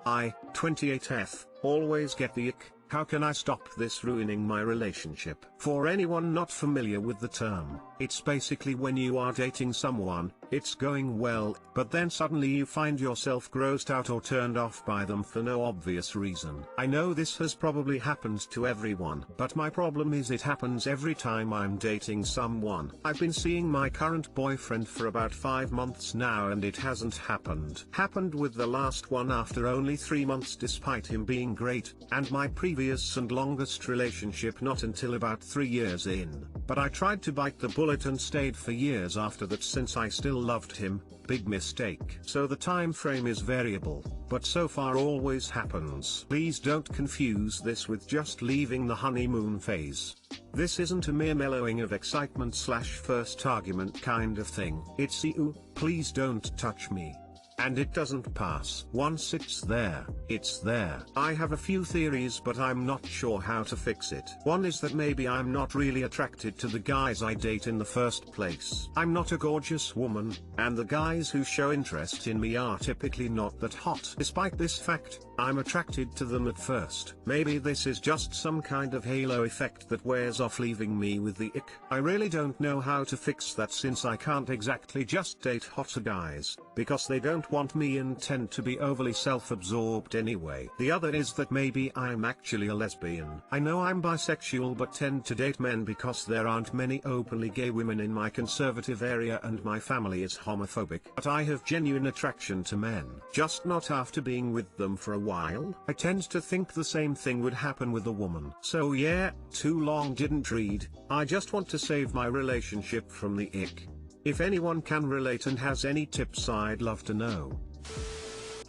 I, 28F, always get the ick. How can I stop this ruining my relationship? For anyone not familiar with the term, it's basically when you are dating someone, it's going well, but then suddenly you find yourself grossed out or turned off by them for no obvious reason. I know this has probably happened to everyone, but my problem is it happens every time I'm dating someone. I've been seeing my current boyfriend for about 5 months now and it hasn't happened. Happened with the last one after only 3 months despite him being great, and my previous and longest relationship not until about 3 years in. But I tried to bite the bullet and stayed for years after that since I still loved him. Big mistake. So the time frame is variable, but so far always happens. Please don't confuse this with just leaving the honeymoon phase. This isn't a mere mellowing of excitement / first argument kind of thing. It's ooh, please don't touch me. And it doesn't pass. Once it's there, it's there. I have a few theories but I'm not sure how to fix it. One is that maybe I'm not really attracted to the guys I date in the first place. I'm not a gorgeous woman, and the guys who show interest in me are typically not that hot. Despite this fact, I'm attracted to them at first. Maybe this is just some kind of halo effect that wears off leaving me with the ick. I really don't know how to fix that since I can't exactly just date hotter guys, because they don't want me and tend to be overly self-absorbed anyway. The other is that maybe I'm actually a lesbian. I know I'm bisexual but tend to date men because there aren't many openly gay women in my conservative area and my family is homophobic. But I have genuine attraction to men, just not after being with them for a while. I tend to think the same thing would happen with a woman. So yeah, too long didn't read. I just want to save my relationship from the ick. If anyone can relate and has any tips I'd love to know.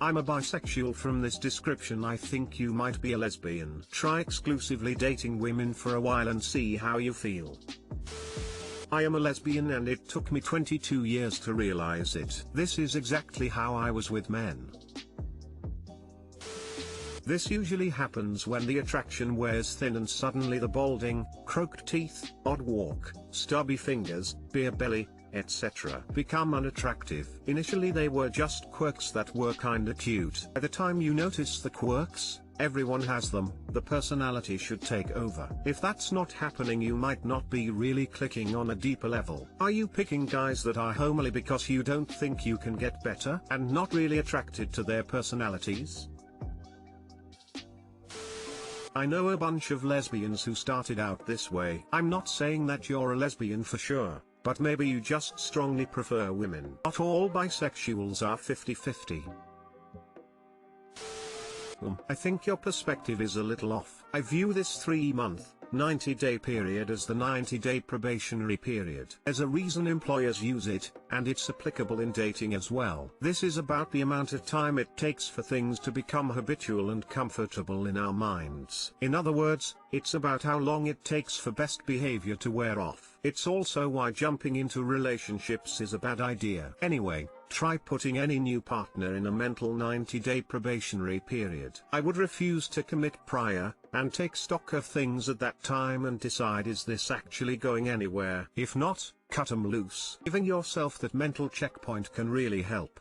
I'm a bisexual. From this description I think you might be a lesbian. Try exclusively dating women for a while and see how you feel. I am a lesbian and it took me 22 years to realize it. This is exactly how I was with men. This usually happens when the attraction wears thin and suddenly the balding, crooked teeth, odd walk, stubby fingers, beer belly, etc. become unattractive. Initially they were just quirks that were kinda cute. By the time you notice the quirks, everyone has them, the personality should take over. If that's not happening you might not be really clicking on a deeper level. Are you picking guys that are homely because you don't think you can get better and not really attracted to their personalities? I know a bunch of lesbians who started out this way. I'm not saying that you're a lesbian for sure, but maybe you just strongly prefer women. Not all bisexuals are 50-50. I think your perspective is a little off. I view this 3-month, 90-day period as the 90-day probationary period. There's a reason employers use it, and it's applicable in dating as well. This is about the amount of time it takes for things to become habitual and comfortable in our minds. In other words, it's about how long it takes for best behavior to wear off. It's also why jumping into relationships is a bad idea. Anyway, try putting any new partner in a mental 90-day probationary period. I would refuse to commit prior, and take stock of things at that time and decide, is this actually going anywhere? If not, cut 'em loose. Giving yourself that mental checkpoint can really help.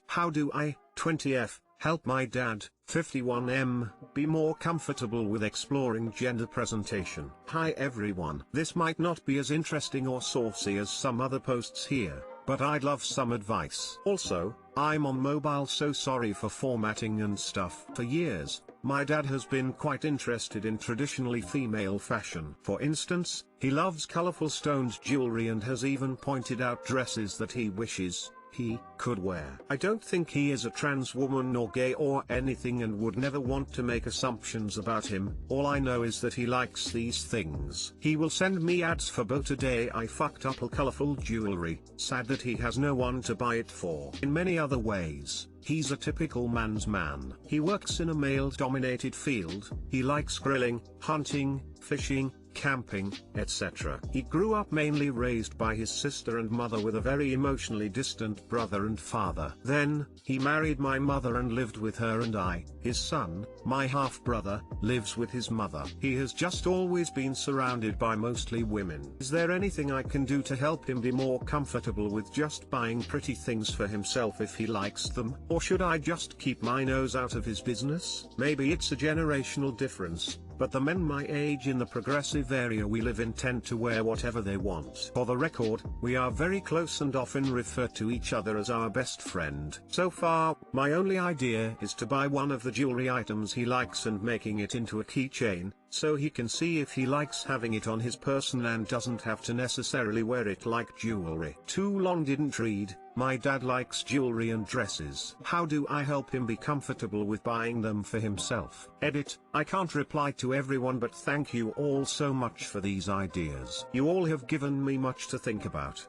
How do I, 20F, help my dad, 51M, be more comfortable with exploring gender presentation? Hi everyone. This might not be as interesting or saucy as some other posts here, but I'd love some advice. Also, I'm on mobile, so sorry for formatting and stuff. For years, my dad has been quite interested in traditionally female fashion. For instance, he loves colorful stoned jewelry and has even pointed out dresses that he wishes he could wear. I don't think he is a trans woman or gay or anything and would never want to make assumptions about him. All I know is that he likes these things. He will send me ads for "But today I fucked up a colorful jewelry." Sad that he has no one to buy it for. In many other ways, he's a typical man's man. He works in a male-dominated field. He likes grilling, hunting, fishing, camping, etc. He grew up mainly raised by his sister and mother with a very emotionally distant brother and father. Then, he married my mother and lived with her, and I, his son, my half-brother, lives with his mother. He has just always been surrounded by mostly women. Is there anything I can do to help him be more comfortable with just buying pretty things for himself if he likes them? Or should I just keep my nose out of his business? Maybe it's a generational difference, but the men my age in the progressive area we live in tend to wear whatever they want. For the record, we are very close and often refer to each other as our best friend. So far, my only idea is to buy one of the jewelry items he likes and making it into a keychain, so he can see if he likes having it on his person and doesn't have to necessarily wear it like jewelry. Too long didn't read. My dad likes jewelry and dresses. How do I help him be comfortable with buying them for himself? Edit. I can't reply to everyone, but thank you all so much for these ideas. You all have given me much to think about.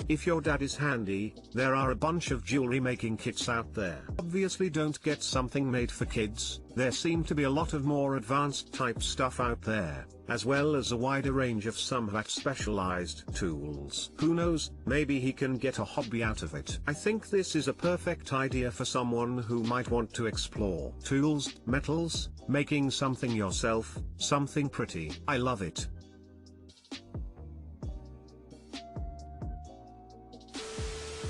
If your dad is handy, there are a bunch of jewelry making kits out there. Obviously don't get something made for kids, there seem to be a lot of more advanced type stuff out there, as well as a wider range of somewhat specialized tools. Who knows, maybe he can get a hobby out of it. I think this is a perfect idea for someone who might want to explore tools, metals, making something yourself, something pretty. I love it.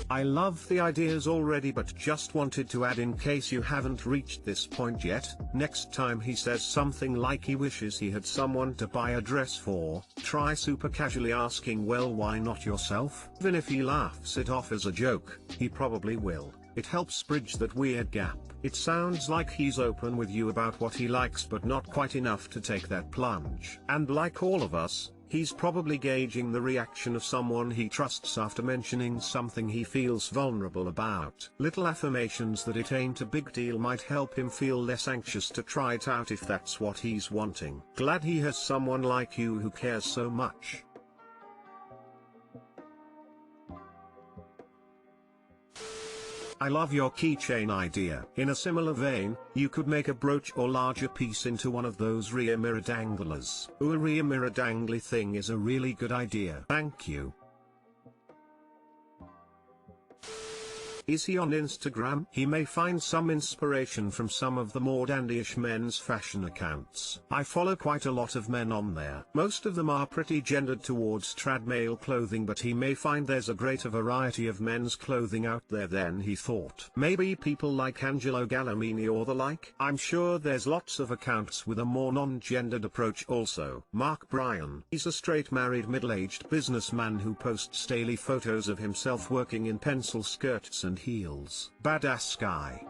I love the ideas already, but just wanted to add in case you haven't reached this point yet, next time he says something like he wishes he had someone to buy a dress for, try super casually asking, well, why not yourself? Even if he laughs it off as a joke, he probably will. It helps bridge that weird gap. It sounds like he's open with you about what he likes, but not quite enough to take that plunge. And like all of us, he's probably gauging the reaction of someone he trusts after mentioning something he feels vulnerable about. Little affirmations that it ain't a big deal might help him feel less anxious to try it out if that's what he's wanting. Glad he has someone like you who cares so much. I love your keychain idea. In a similar vein, you could make a brooch or larger piece into one of those rear mirror danglers. Ooh, a rear mirror dangly thing is a really good idea. Thank you. Is he on Instagram? He may find some inspiration from some of the more dandyish men's fashion accounts. I follow quite a lot of men on there. Most of them are pretty gendered towards trad male clothing, but he may find there's a greater variety of men's clothing out there than he thought. Maybe people like Angelo Gallimini or the like. I'm sure there's lots of accounts with a more non-gendered approach also. Mark Bryan. He's a straight married middle-aged businessman who posts daily photos of himself working in pencil skirts and heels. Badass guy.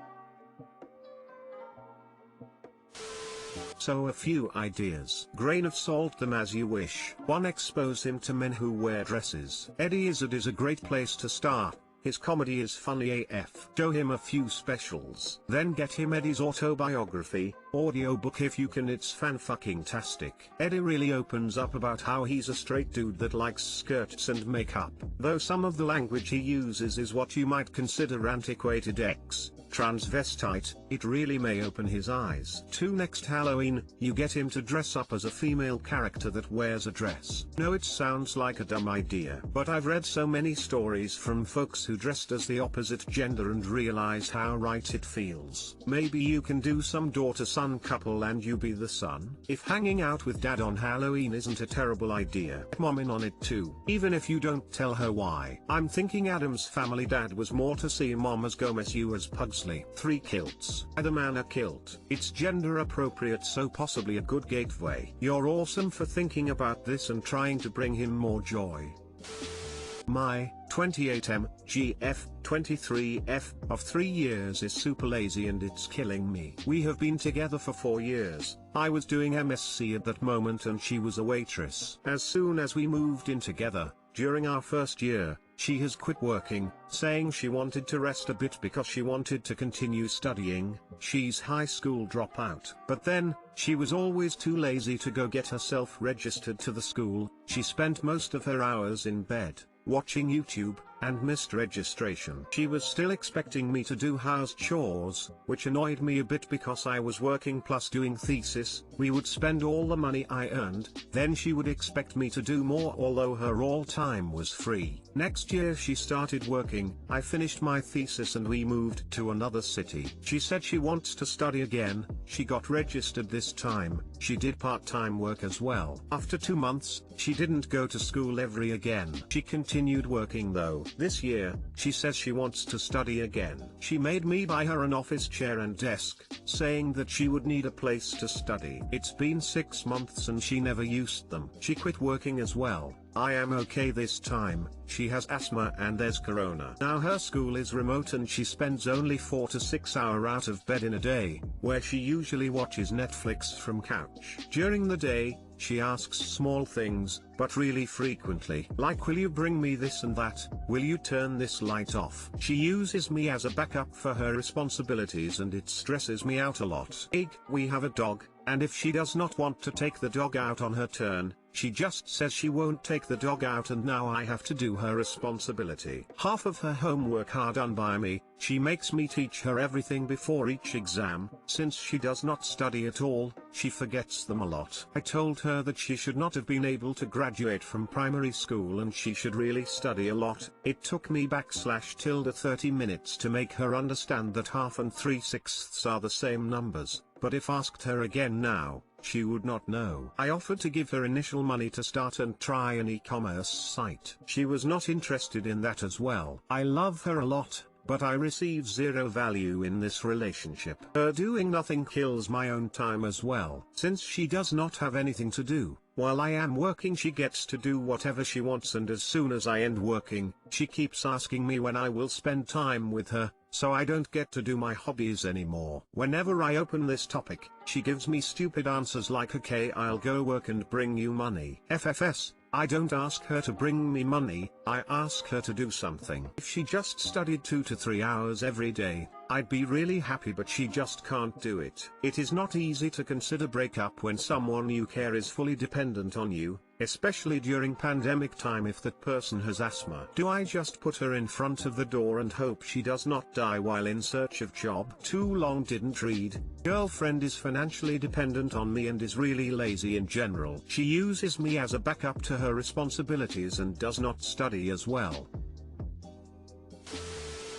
So a few ideas. Grain of salt them as you wish. 1. Expose him to men who wear dresses. Eddie Izzard is a great place to start. His comedy is funny AF. Show him a few specials. Then get him Eddie's autobiography, audiobook if you can, it's fan-fucking-tastic. Eddie really opens up about how he's a straight dude that likes skirts and makeup. Though some of the language he uses is what you might consider antiquated transvestite, it really may open his eyes. 2. Next Halloween, you get him to dress up as a female character that wears a dress. No, it sounds like a dumb idea, but I've read so many stories from folks who dressed as the opposite gender and realized how right it feels. Maybe you can do some daughter-son couple and you be the son. If hanging out with dad on Halloween isn't a terrible idea, mom in on it too, even if you don't tell her why. I'm thinking Adam's family dad was more to see mom as Gomez, you as Pugsley. 3. Kilts. Add a man a kilt. It's gender appropriate, so possibly a good gateway. You're awesome for thinking about this and trying to bring him more joy. My 28M, GF, 23F, of 3 years is super lazy and it's killing me. We have been together for 4 years. I was doing MSc at that moment and she was a waitress. As soon as we moved in together, during our first year, she has quit working, saying she wanted to rest a bit because she wanted to continue studying. She's high school dropout. But then, she was always too lazy to go get herself registered to the school. She spent most of her hours in bed, watching YouTube, and missed registration. She was still expecting me to do house chores, which annoyed me a bit because I was working plus doing thesis. We would spend all the money I earned, then she would expect me to do more although her all time was free. Next year she started working, I finished my thesis and we moved to another city. She said she wants to study again, she got registered this time, she did part-time work as well. After 2 months, she didn't go to school ever again. She continued working though. This year, she says she wants to study again. She made me buy her an office chair and desk, saying that she would need a place to study. It's been 6 months and she never used them. She quit working as well. I am okay this time. She has asthma and there's corona. Now her school is remote and she spends only 4 to 6 hours out of bed in a day, where she usually watches Netflix from couch. During the day, she asks small things, but really frequently. Like, will you bring me this and that? Will you turn this light off? She uses me as a backup for her responsibilities and it stresses me out a lot. We have a dog, and if she does not want to take the dog out on her turn, she just says she won't take the dog out and now I have to do her responsibility. Half of her homework are done by me, she makes me teach her everything before each exam. Since she does not study at all, she forgets them a lot. I told her that she should not have been able to graduate from primary school and she should really study a lot. It took me / 30 minutes to make her understand that half and 3/6 are the same numbers, but if asked her again now, she would not know. I offered to give her initial money to start and try an e-commerce site. She was not interested in that as well. I love her a lot, but I receive zero value in this relationship. Her doing nothing kills my own time as well. Since she does not have anything to do, while I am working she gets to do whatever she wants, and as soon as I end working, she keeps asking me when I will spend time with her, so I don't get to do my hobbies anymore. Whenever I open this topic, she gives me stupid answers like, okay, I'll go work and bring you money. FFS, I don't ask her to bring me money, I ask her to do something. If she just studied 2 to 3 hours every day, I'd be really happy, but she just can't do it. It is not easy to consider breakup when someone you care is fully dependent on you, especially during pandemic time if that person has asthma. Do I just put her in front of the door and hope she does not die while in search of job? Too long didn't read. Girlfriend is financially dependent on me and is really lazy in general. She uses me as a backup to her responsibilities and does not study as well.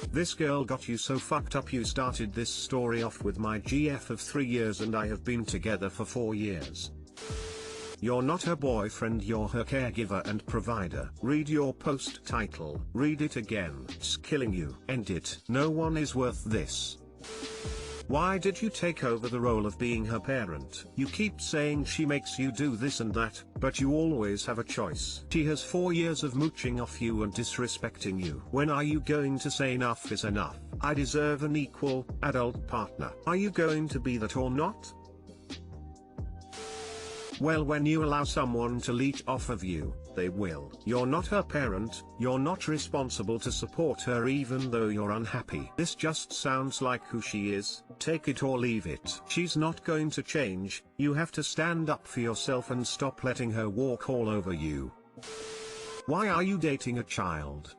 This girl got you so fucked up. You started this story off with my GF of 3 years and I have been together for 4 years. You're not her boyfriend, you're her caregiver and provider. Read your post title. Read it again. It's killing you. End it. No one is worth this. Why did you take over the role of being her parent? You keep saying she makes you do this and that, but you always have a choice. She has 4 years of mooching off you and disrespecting you. When are you going to say enough is enough? I deserve an equal, adult partner. Are you going to be that or not? Well, when you allow someone to leech off of you, they will. You're not her parent, you're not responsible to support her even though you're unhappy. This just sounds like who she is. Take it or leave it. She's not going to change. You have to stand up for yourself and stop letting her walk all over you. Why are you dating a child?